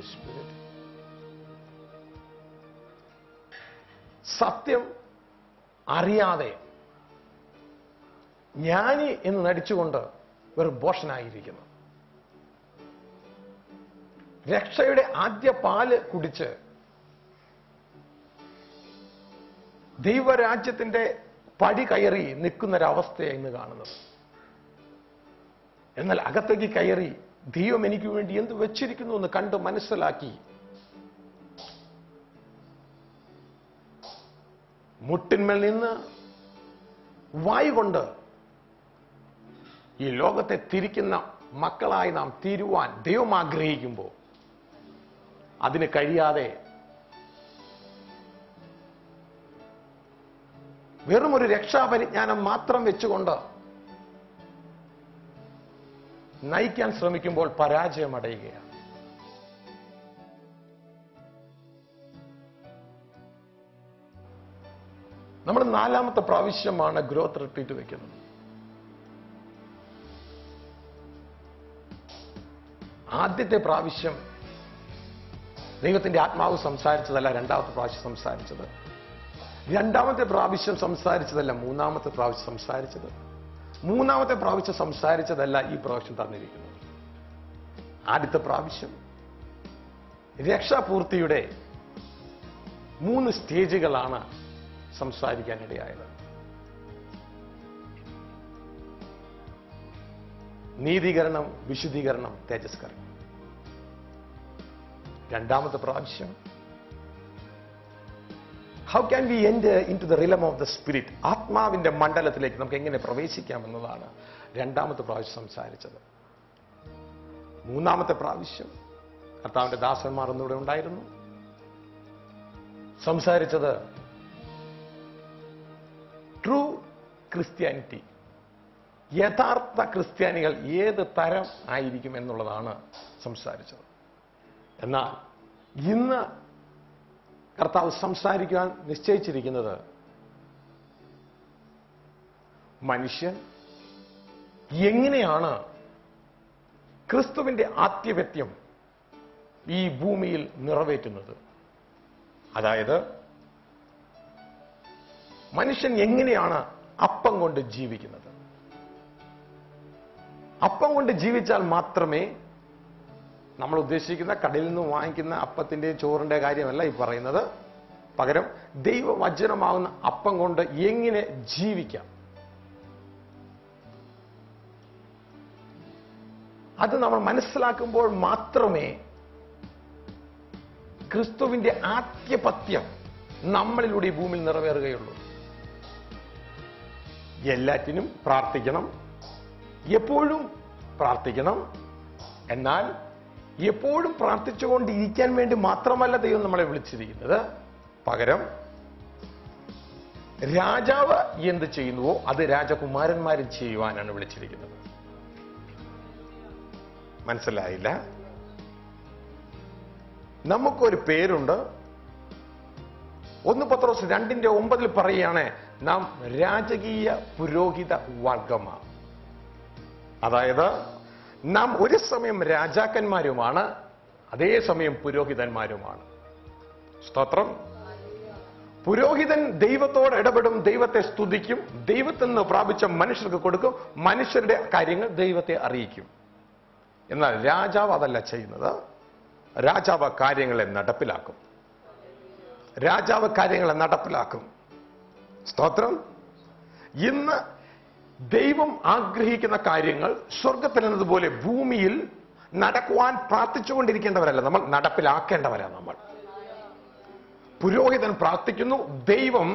Spirit. സത്യം അറിയാതെ ജ്ഞാനി എന്ന് നടിച്ചുകൊണ്ട് വെറും ഭോഷനായിരിക്കുന്നു. രക്ഷയുടെ ആദ്യ പാല് കുടിച്ച് ദൈവരാജ്യത്തിന്റെ പടി കയറി നിൽക്കുന്നൊരവസ്ഥയാണ് ഇന്ന് കാണുന്നത്. എന്നാൽ അകത്തേക്ക് കയറി ദൈവം എനിക്ക് വേണ്ടി എന്ത് വെച്ചിരിക്കുന്നു എന്ന് കണ്ട് മനസ്സിലാക്കി മുട്ടിന്മേൽ നിന്ന് വായുകൊണ്ട് ഈ ലോകത്തെ തിരിക്കുന്ന മക്കളായി നാം തീരുവാൻ ദൈവം ആഗ്രഹിക്കുമ്പോൾ അതിന് കഴിയാതെ വെറും ഒരു രക്ഷാപരിജ്ഞാനം മാത്രം വെച്ചുകൊണ്ട് നയിക്കാൻ ശ്രമിക്കുമ്പോൾ പരാജയമടയുകയാണ്. നമ്മൾ 4ാമത്തെ പ്രാവശ്യമാണ് ഗ്രോത്ത് റിട്രീറ്റ് വെക്കുന്നത്. ആദ്യത്തെ പ്രാവശ്യം ദൈവത്തിന്റെ ആത്മാവ് സംസാരിച്ചതല്ല 2ാമത്തെ പ്രാവശ്യം സംസാരിച്ചത്. 2ാമത്തെ പ്രാവശ്യം സംസാരിച്ചതല്ല 3ാമത്തെ പ്രാവശ്യം സംസാരിച്ചത്. 3ാമത്തെ പ്രാവശ്യം സംസാരിച്ചതല്ല ഈ പ്രാവശ്യം തന്നിരിക്കുന്നത്. ആദ്യത്തെ പ്രാവശ്യം രക്ഷാപൂർത്തിയുടെ 3 സ്റ്റേജുകളാണ് സംസാരിക്കാനിടയായത്. നീതീകരണം, വിശുദ്ധീകരണം, തേജസ്കരണം. 2ാമത്തെ പ്രാവശ്യം how can we enter into the റിലം of the spirit, ആത്മാവിന്റെ മണ്ഡലത്തിലേക്ക് നമുക്ക് എങ്ങനെ പ്രവേശിക്കാമെന്നതാണ് 2ാമത്തെ പ്രാവശ്യം സംസാരിച്ചത്. 3ാമത്തെ പ്രാവശ്യം കർത്താവിന്റെ ദാസന്മാർ ഒന്നിവിടെ ഉണ്ടായിരുന്നു. സംസാരിച്ചത് ട്രൂ ക്രിസ്ത്യാനിറ്റി, യഥാർത്ഥ ക്രിസ്ത്യാനികൾ ഏത് തരം ആയിരിക്കും എന്നുള്ളതാണ് സംസാരിച്ചത്. എന്നാൽ ഇന്ന് കർത്താവ് സംസാരിക്കാൻ നിശ്ചയിച്ചിരിക്കുന്നത് മനുഷ്യൻ എങ്ങനെയാണ് ക്രിസ്തുവിന്റെ ആധിപത്യം ഈ ഭൂമിയിൽ നിറവേറ്റുന്നത്. അതായത് മനുഷ്യൻ എങ്ങനെയാണ് അപ്പം കൊണ്ട് ജീവിക്കുന്നത്. അപ്പം കൊണ്ട് ജീവിച്ചാൽ മാത്രമേ, നമ്മൾ ഉദ്ദേശിക്കുന്ന കടയിൽ നിന്ന് വാങ്ങിക്കുന്ന അപ്പത്തിന്റെയും ചോറിന്റെ കാര്യമല്ല ഈ പറയുന്നത്, പകരം ദൈവവചനമാകുന്ന അപ്പം കൊണ്ട് എങ്ങനെ ജീവിക്കാം, അത് നമ്മൾ മനസ്സിലാക്കുമ്പോൾ മാത്രമേ ക്രിസ്തുവിന്റെ ആധിപത്യം നമ്മളിലൂടെ ഈ ഭൂമിയിൽ നിറവേറുകയുള്ളൂ. എല്ലാറ്റിനും പ്രാർത്ഥിക്കണം, എപ്പോഴും പ്രാർത്ഥിക്കണം. എന്നാൽ എപ്പോഴും പ്രാർത്ഥിച്ചുകൊണ്ടിരിക്കാൻ വേണ്ടി മാത്രമല്ല ദൈവം നമ്മളെ വിളിച്ചിരിക്കുന്നത്, പകരം രാജാവ് എന്ത് ചെയ്യുന്നുവോ അത് രാജകുമാരന്മാരും ചെയ്യുവാനാണ് വിളിച്ചിരിക്കുന്നത്. മനസ്സിലായില്ല? നമുക്കൊരു പേരുണ്ട്. 1 പത്രോസ് 2:9 പറയുകയാണ്, നാം രാജകീയ പുരോഹിത വർഗമാണ്. അതായത് നാം ഒരു സമയം രാജാക്കന്മാരുമാണ്, അതേസമയം പുരോഹിതന്മാരുമാണ്. സ്തോത്രം. പുരോഹിതൻ ദൈവത്തോട് ഇടപെടും, ദൈവത്തെ സ്തുതിക്കും, ദൈവത്തിൽ നിന്ന് പ്രാപിച്ച മനുഷ്യർക്ക് കൊടുക്കും, മനുഷ്യരുടെ കാര്യങ്ങൾ ദൈവത്തെ അറിയിക്കും. എന്നാൽ രാജാവ് അതല്ല ചെയ്യുന്നത്. രാജാവ് കാര്യങ്ങളെ നടപ്പിലാക്കും. രാജാവ് കാര്യങ്ങളെ നടപ്പിലാക്കും. സ്തോത്രം. ഇന്ന് ദൈവം ആഗ്രഹിക്കുന്ന കാര്യങ്ങൾ സ്വർഗത്തിൽ എന്നതുപോലെ ഭൂമിയിൽ നടക്കുവാൻ പ്രാർത്ഥിച്ചുകൊണ്ടിരിക്കേണ്ടവരല്ല, നമ്മൾ നടപ്പിലാക്കേണ്ടവരാണ്. നമ്മൾ പുരോഹിതൻ പ്രാർത്ഥിക്കുന്നു, ദൈവം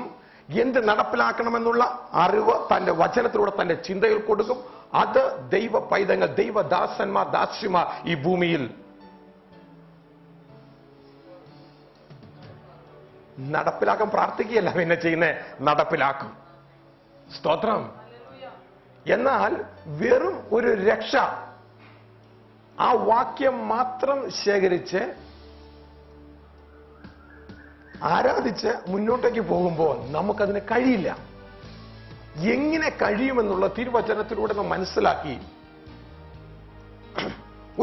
എന്ത് നടപ്പിലാക്കണമെന്നുള്ള അറിവ് തന്റെ വചനത്തിലൂടെ തന്റെ ചിന്തയിൽ കൊടുക്കും. അത് ദൈവ പൈതങ്ങൾ, ദൈവദാസന്മാർ, ദാസിമാർ ഈ ഭൂമിയിൽ നടപ്പിലാക്കാൻ പ്രാർത്ഥിക്കുകയല്ല പിന്നെ ചെയ്യുന്നേ, നടപ്പിലാക്കും. സ്തോത്രം. എന്നാൽ വെറും ഒരു രക്ഷ ആ വാക്യം മാത്രം ശേഖരിച്ച് ആരാധിച്ച് മുന്നോട്ടേക്ക് പോകുമ്പോൾ നമുക്കതിന് കഴിയില്ല. എങ്ങനെ കഴിയുമെന്നുള്ള തിരുവചനത്തിലൂടെ നാം മനസ്സിലാക്കി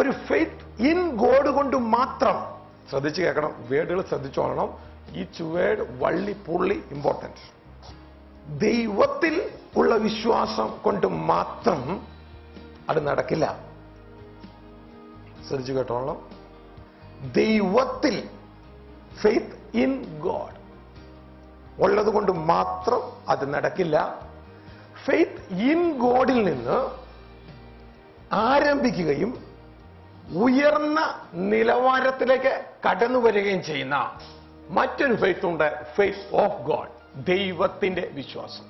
ഒരു ഫെയ്ത്ത് ഇൻ ഗോഡ് കൊണ്ട് മാത്രം. ശ്രദ്ധിച്ചു കേൾക്കണം, വേർഡുകൾ ശ്രദ്ധിച്ചോളണം. ഈച്ച് വേർഡ് വള്ളി പുള്ളി ഇമ്പോർട്ടൻറ്റ്. ദൈവത്തിൽ ഉള്ള വിശ്വാസം കൊണ്ട് മാത്രം അത് നടക്കില്ല. ശ്രദ്ധിച്ചു കേട്ടോളണം. ദൈവത്തിൽ, ഫെയ്ത്ത് ഇൻ ഗോഡ് ഉള്ളത് കൊണ്ട് മാത്രം അത് നടക്കില്ല. ഫെയ്ത്ത് ഇൻ ഗോഡിൽ നിന്ന് ആരംഭിക്കുകയും ഉയർന്ന നിലവാരത്തിലേക്ക് കടന്നു വരികയും ചെയ്യുന്ന മറ്റൊരു ഫെയ്ത്ത് ഉണ്ട്, ഫെയ്ത്ത് ഓഫ് ഗോഡ്, ദൈവത്തിന്റെ വിശ്വാസം.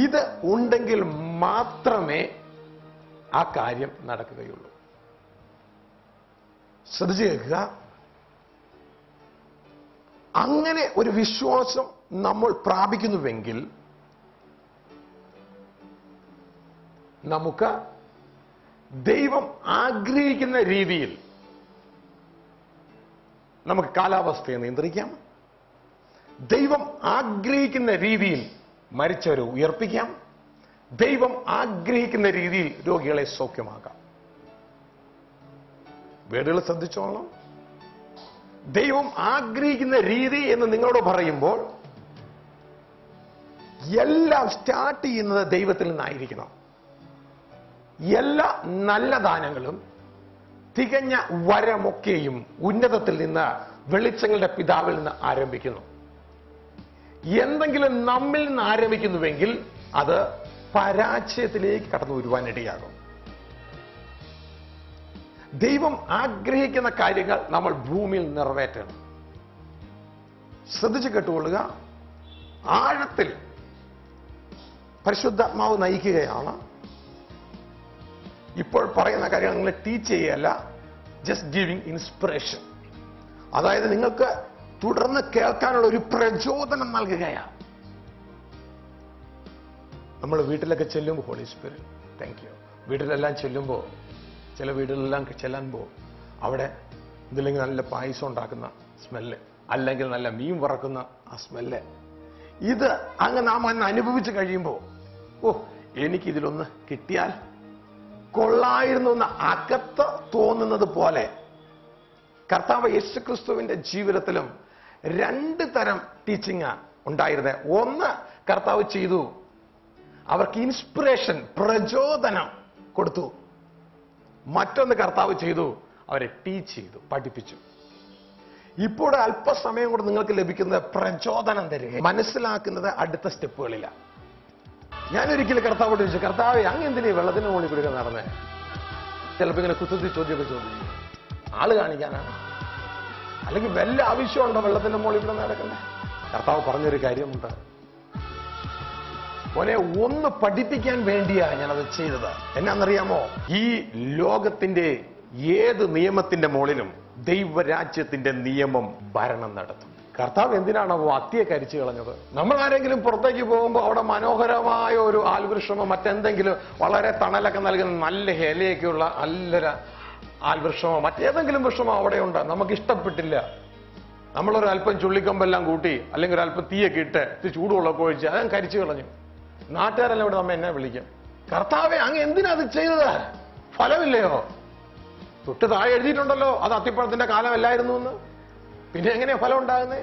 ഇത് ഉണ്ടെങ്കിൽ മാത്രമേ ആ കാര്യം നടക്കുകയുള്ളൂ. ശ്രദ്ധിച്ചു കേൾക്കുക. അങ്ങനെ ഒരു വിശ്വാസം നമ്മൾ പ്രാപിക്കുന്നുവെങ്കിൽ നമുക്ക് ദൈവം ആഗ്രഹിക്കുന്ന രീതിയിൽ നമുക്ക് കാലാവസ്ഥയെ നിയന്ത്രിക്കാം. ദൈവം ആഗ്രഹിക്കുന്ന രീതിയിൽ മരിച്ചവരെ ഉയർപ്പിക്കാം. ദൈവം ആഗ്രഹിക്കുന്ന രീതിയിൽ രോഗികളെ സൗഖ്യമാക്കാം. വേടുകൾ ശ്രദ്ധിച്ചോളണം. ദൈവം ആഗ്രഹിക്കുന്ന രീതി എന്ന് നിങ്ങളോട് പറയുമ്പോൾ എല്ലാം സ്റ്റാർട്ട് ചെയ്യുന്നത് ദൈവത്തിൽ നിന്നായിരിക്കണം. എല്ലാ നല്ല ദാനങ്ങളും തികഞ്ഞ വരമൊക്കെയും ഉന്നതത്തിൽ നിന്ന്, വെളിച്ചങ്ങളുടെ പിതാവിൽ നിന്ന് ആരംഭിക്കുന്നു. എന്തെങ്കിലും നമ്മിൽ നിന്ന് ആരംഭിക്കുന്നുവെങ്കിൽ അത് പരാജയത്തിലേക്ക് കടന്നു വരുവാനിടയാകും. ദൈവം ആഗ്രഹിക്കുന്ന കാര്യങ്ങൾ നമ്മൾ ഭൂമിയിൽ നിറവേറ്റണം. ശ്രദ്ധിച്ചു കേട്ടുകൊള്ളുക. ആഴത്തിൽ പരിശുദ്ധാത്മാവ് നയിക്കുകയാണ്. ഇപ്പോൾ പറയുന്ന കാര്യങ്ങൾ നിങ്ങളെ ടീച്ച് ചെയ്യല്ല, ജസ്റ്റ് ഗിവിംഗ് ഇൻസ്പിറേഷൻ. അതായത് നിങ്ങൾക്ക് തുടർന്ന് കേൾക്കാനുള്ള ഒരു പ്രചോദനം നൽകുകയാണ്. നമ്മൾ വീട്ടിലൊക്കെ ചെല്ലുമ്പോൾ, ഹോളി സ്പിരിറ്റ് താങ്ക് യു, വീട്ടിലെല്ലാം ചെല്ലുമ്പോൾ, ചില വീടുകളിലെല്ലാം ചെല്ലുമ്പോൾ അവിടെ ഇതില്ലെങ്കിൽ നല്ല പായസം ഉണ്ടാക്കുന്ന സ്മെല്ല്, അല്ലെങ്കിൽ നല്ല മീൻ വറക്കുന്ന ആ സ്മെല്ല്, ഇത് അങ്ങ് നാം അന്ന് അനുഭവിച്ച് കഴിയുമ്പോൾ, ഓ എനിക്കിതിലൊന്ന് കിട്ടിയാൽ കൊള്ളായിരുന്നു എന്ന് അകത്ത് തോന്നുന്നത് പോലെ കർത്താവ് യേശുക്രിസ്തുവിന്റെ ജീവിതത്തിലും രണ്ട് തരം ടീച്ചിങ് ഉണ്ടായിരുന്നത്. ഒന്ന് കർത്താവ് ചെയ്തു, അവർക്ക് ഇൻസ്പിറേഷൻ, പ്രചോദനം കൊടുത്തു. മറ്റൊന്ന് കർത്താവ് ചെയ്തു, അവരെ ടീച്ച് ചെയ്തു, പഠിപ്പിച്ചു. ഇപ്പോൾ അല്പസമയം കൊണ്ട് നിങ്ങൾക്ക് ലഭിക്കുന്നത് പ്രചോദനം തരിക, മനസ്സിലാക്കുന്നത് അടുത്ത സ്റ്റെപ്പുകളിലാണ്. ഞാനൊരിക്കലും കർത്താവോട് ചോദിച്ചു, കർത്താവേ അങ്ങ് എന്തിനീ വെള്ളത്തിന് മുകളിൽ കൂടി നടന്നേ? ചിലപ്പോൾ ഇങ്ങനെ കുസൃതി ചോദ്യമൊക്കെ ചോദിച്ചു. ആള് കാണിക്കാനാണ്, അല്ലെങ്കിൽ വല്ല ആവശ്യമുണ്ടോ വെള്ളത്തിന്റെ മുകളിൽ കൂടെ നടക്കണ്ടേ? കർത്താവ് പറഞ്ഞൊരു കാര്യമുണ്ട്, മോനെ ഒന്ന് പഠിപ്പിക്കാൻ വേണ്ടിയാ ഞാനത് ചെയ്തത്. എന്നാന്നറിയാമോ? ഈ ലോകത്തിന്റെ ഏത് നിയമത്തിന്റെ മുകളിലും ദൈവരാജ്യത്തിന്റെ നിയമം ഭരണം നടത്തും. കർത്താവ് എന്തിനാണോ അത്തിയെ കരിച്ചു കളഞ്ഞത്? നമ്മൾ ആരെങ്കിലും പുറത്തേക്ക് പോകുമ്പോൾ അവിടെ മനോഹരമായ ഒരു ആൽവൃക്ഷമോ മറ്റെന്തെങ്കിലും വളരെ തണലൊക്കെ നൽകുന്ന നല്ല ഇലയൊക്കെയുള്ള നല്ലൊരു ആൽവൃക്ഷമോ മറ്റേതെങ്കിലും വൃക്ഷമോ അവിടെയുണ്ട്, നമുക്ക് ഇഷ്ടപ്പെട്ടില്ല. നമ്മളൊരു അല്പം ചുള്ളിക്കമ്പെല്ലാം കൂട്ടി അല്ലെങ്കിൽ ഒരു അല്പം തീയൊക്കെ ഇട്ട് ചൂടുവെള്ളമൊക്കെ ഒഴിച്ച് അതങ്ങ് കരിച്ചു കളഞ്ഞു. നാട്ടുകാരെല്ലാം ഇവിടെ നമ്മ എന്നെ വിളിക്കും, കർത്താവെ അങ്ങ് എന്തിനാ അത് ചെയ്തത്? ഫലമില്ലയോ? തൊട്ട് താഴെ എഴുതിയിട്ടുണ്ടല്ലോ അത് അത്തിപ്പഴത്തിന്റെ കാലമല്ലായിരുന്നു എന്ന്. പിന്നെ എങ്ങനെയാ ഫലം ഉണ്ടാകുന്നേ?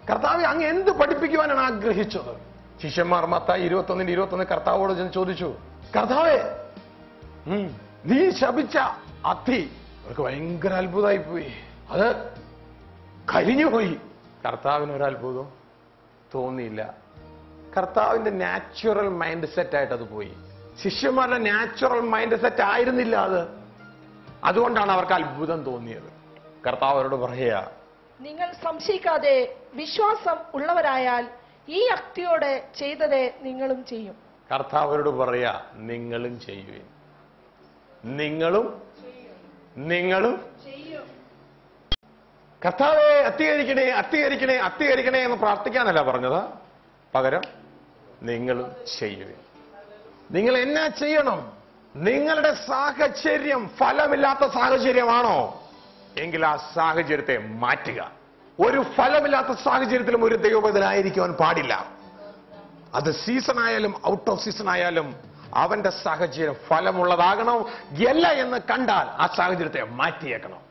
കർത്താവെ അങ്ങ് എന്ത് പഠിപ്പിക്കുവാനാണ് ആഗ്രഹിച്ചത്? ശിഷ്യന്മാർ മത്തായി 21:21 കർത്താവോട് ചോദിച്ചു, കർത്താവേ നീ ശപിച്ച അത്തി, അവർക്ക് ഭയങ്കര അത്ഭുതമായി പോയി, അത് കരിഞ്ഞുപോയി. കർത്താവിന് ഒരു അത്ഭുതം തോന്നിയില്ല. കർത്താവിന്റെ നാച്ചുറൽ മൈൻഡ് സെറ്റ് ആയിട്ട് അത് പോയി. ശിഷ്യന്മാരുടെ നാച്ചുറൽ മൈൻഡ് സെറ്റ് ആയിരുന്നില്ല അത്. അതുകൊണ്ടാണ് അവർക്ക് അത്ഭുതം തോന്നിയത്. കർത്താവ് അവരോട് പറയുക, നിങ്ങൾ സംശയിക്കാതെ വിശ്വാസം ഉള്ളവരായാൽ ഈ അക്തിയോടെ ചെയ്തതേ നിങ്ങളും ചെയ്യും. കർത്താവ് അവരോട് പറയാ, നിങ്ങളും ചെയ്യുവിൻ, നിങ്ങളും ചെയ്യും. കർത്താവെ അത്തികരിക്കണേ അത്തികരിക്കണേ അത്തികരിക്കണേ എന്ന് പ്രാർത്ഥിക്കാനല്ല പറഞ്ഞത്, പകരം നിങ്ങളും ചെയ്യുവിൻ. നിങ്ങൾ എന്നാ ചെയ്യണം? നിങ്ങളുടെ സാഹചര്യം ഫലമില്ലാത്ത സാഹചര്യമാണോ എങ്കിൽ ആ സാഹചര്യത്തെ മാറ്റുക. ഒരു ഫലമില്ലാത്ത സാഹചര്യത്തിലും ഒരു ദൈവബദ്ധനായിരിക്കുവാൻ പാടില്ല. അത് സീസൺ ആയാലും ഔട്ട് ഓഫ് സീസൺ ആയാലും അവന്റെ സാഹചര്യം ഫലമുള്ളതാകണം. അല്ല എന്ന് കണ്ടാൽ ആ സാഹചര്യത്തെ മാറ്റിയേക്കണം.